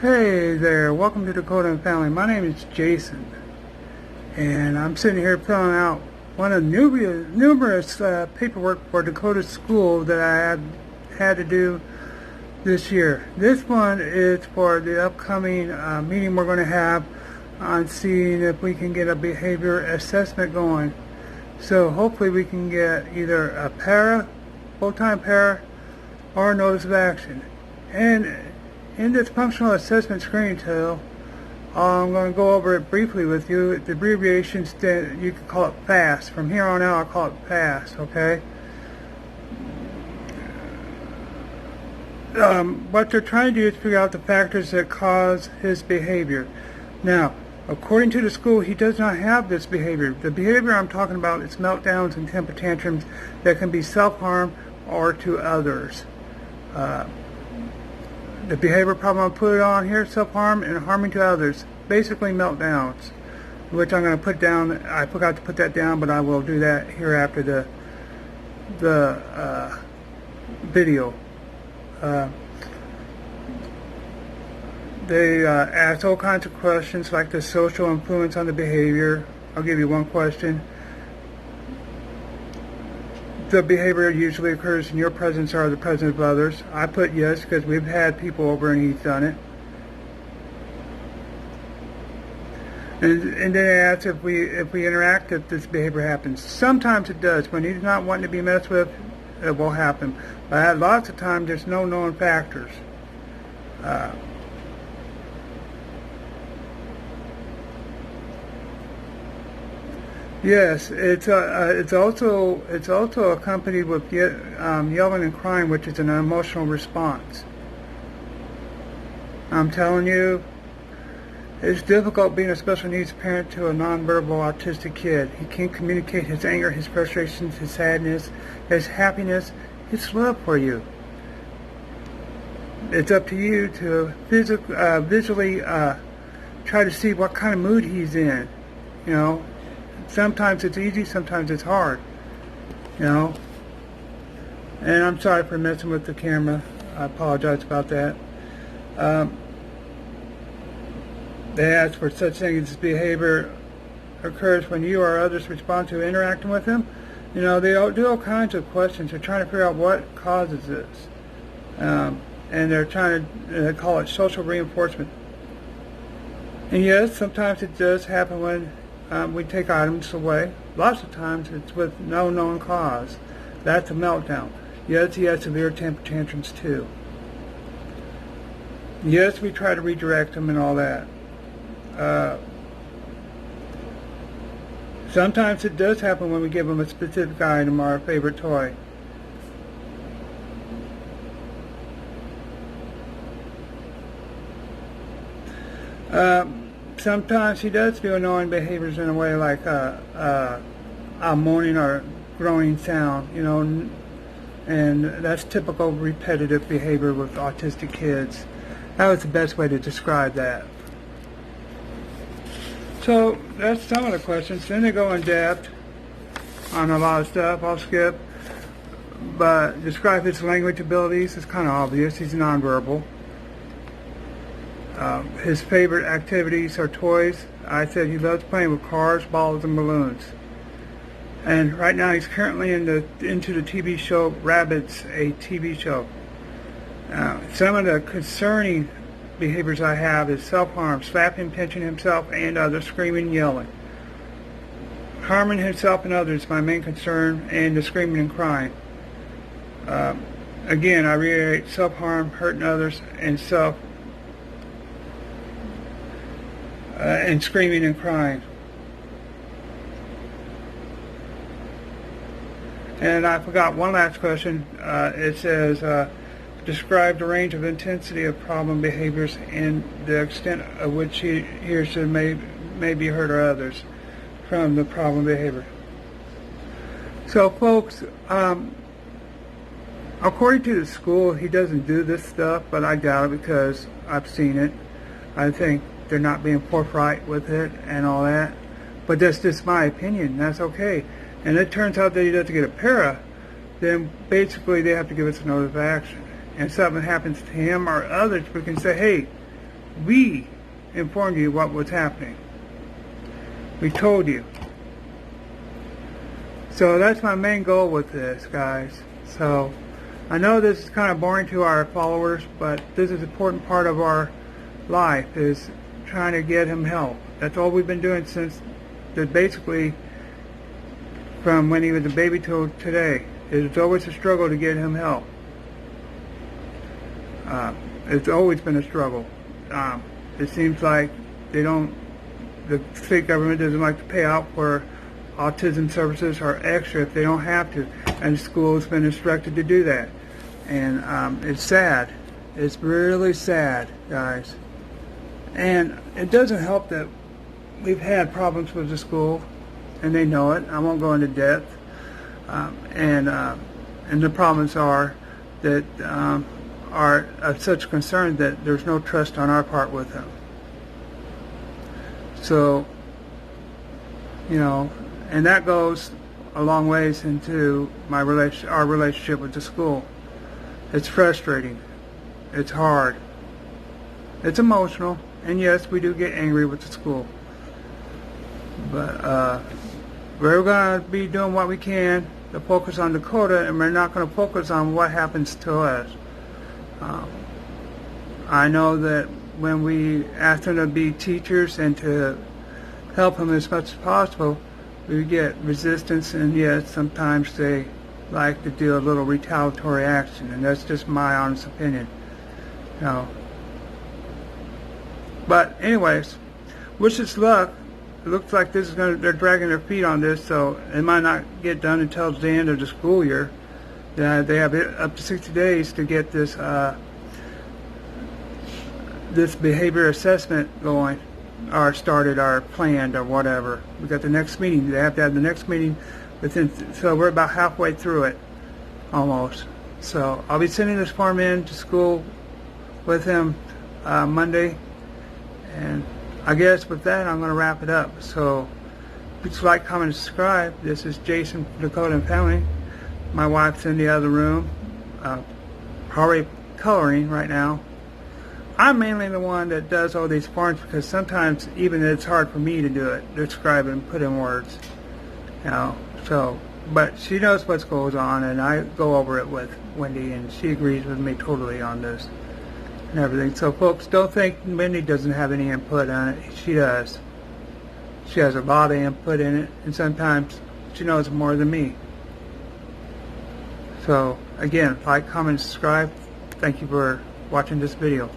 Hey there, welcome to Dakota and Family. My name is Jason, and I'm sitting here filling out one of the numerous paperwork for Dakota school that I had to do this year. This one is for the upcoming meeting we're going to have on seeing if we can get a behavior assessment going. So hopefully we can get either a full-time para, or a notice of action. And in this functional assessment screening tool, I'm going to go over it briefly with you. The abbreviations, that you can call it FAST. From here on out, I'll call it FAST, okay? What they're trying to do is figure out the factors that cause his behavior. Now, according to the school, he does not have this behavior. The behavior I'm talking about is meltdowns and temper tantrums that can be self-harm or to others. The behavior problem I put on here, self-harm and harming to others, basically meltdowns, which I'm going to put down. I forgot to put that down, but I will do that here after the video. They ask all kinds of questions like the social influence on the behavior. I'll give you one question. The behavior usually occurs in your presence or the presence of others. I put yes because we've had people over and he's done it. And then they ask if we interact, if this behavior happens. Sometimes it does. When he's not wanting to be messed with, it will happen. But lots of times there's no known factors. Yes, it's also accompanied with yelling and crying, which is an emotional response. I'm telling you, it's difficult being a special needs parent to a nonverbal autistic kid. He can't communicate his anger, his frustrations, his sadness, his happiness, his love for you. It's up to you to visually try to see what kind of mood he's in, you know. Sometimes it's easy, sometimes it's hard, you know. And I'm sorry for messing with the camera. I apologize about that. They ask for such things as behavior occurs when you or others respond to interacting with him. You know, they do all kinds of questions. They're trying to figure out what causes this. And they're trying to call it social reinforcement. And yes, sometimes it does happen when we take items away. Lots of times it's with no known cause. That's a meltdown. Yes, he has severe temper tantrums too. Yes, we try to redirect him and all that. Sometimes it does happen when we give him a specific item or a favorite toy. Sometimes he does feel annoying behaviors in a way like a moaning or groaning sound, you know, and that's typical repetitive behavior with autistic kids. That was the best way to describe that. So that's some of the questions. Then they go in depth on a lot of stuff. I'll skip. But describe his language abilities. It's kind of obvious. He's nonverbal. His favorite activities are toys. I said he loves playing with cars, balls, and balloons. And right now he's currently into the TV show Rabbids, a TV show. Some of the concerning behaviors I have is self-harm, slapping, pinching himself and others, screaming and yelling. Harming himself and others is my main concern, and the screaming and crying. Again, I reiterate, self-harm, hurting others, and screaming and crying. And I forgot one last question. It says, describe the range of intensity of problem behaviors and the extent of which he or she may be hurt or others from the problem behavior. So folks, according to the school, he doesn't do this stuff, but I doubt it because I've seen it. I think they're not being forthright with it and all that. But that's just my opinion. That's okay. And it turns out that he doesn't get a para, then basically they have to give us a notice of action. And if something happens to him or others, we can say, hey, We informed you what was happening. We told you. So that's my main goal with this, guys. So I know this is kind of boring to our followers, but this is an important part of our life, is trying to get him help. That's all we've been doing since, basically, from when he was a baby till today. It's always a struggle to get him help. It's always been a struggle. It seems like the state government doesn't like to pay out for autism services or extra if they don't have to, and the school has been instructed to do that. And it's sad. It's really sad, guys. And it doesn't help that we've had problems with the school, and they know it. I won't go into depth. And the problems are that are of such concern that there's no trust on our part with them. So, you know, and that goes a long ways into our relationship with the school. It's frustrating. It's hard. It's emotional. And yes, we do get angry with the school. But we're going to be doing what we can to focus on Dakota, and we're not going to focus on what happens to us. I know that when we ask them to be teachers and to help them as much as possible, we get resistance, and yes, sometimes they like to do a little retaliatory action, and that's just my honest opinion. You know. But anyways, wish us luck. It looks like this is they're dragging their feet on this, so it might not get done until the end of the school year. They have up to 60 days to get this this behavior assessment going, or started, or planned, or whatever. We got the next meeting. They have to have the next meeting within. So we're about halfway through it, almost. So I'll be sending this form in to school with him Monday, and I guess with that I'm going to wrap it up. So please like, comment, and subscribe. This is Jason from Dakota and Family. My wife's in the other room, probably coloring right now. I'm mainly the one that does all these forms because sometimes even it's hard for me to do it, describe it and put in words. You know, so, but she knows what goes on, and I go over it with Wendy, and she agrees with me totally on this and everything. So folks, don't think Wendy doesn't have any input on it. She does. She has a lot of input in it, and sometimes she knows more than me. So again, like, comment, subscribe. Thank you for watching this video.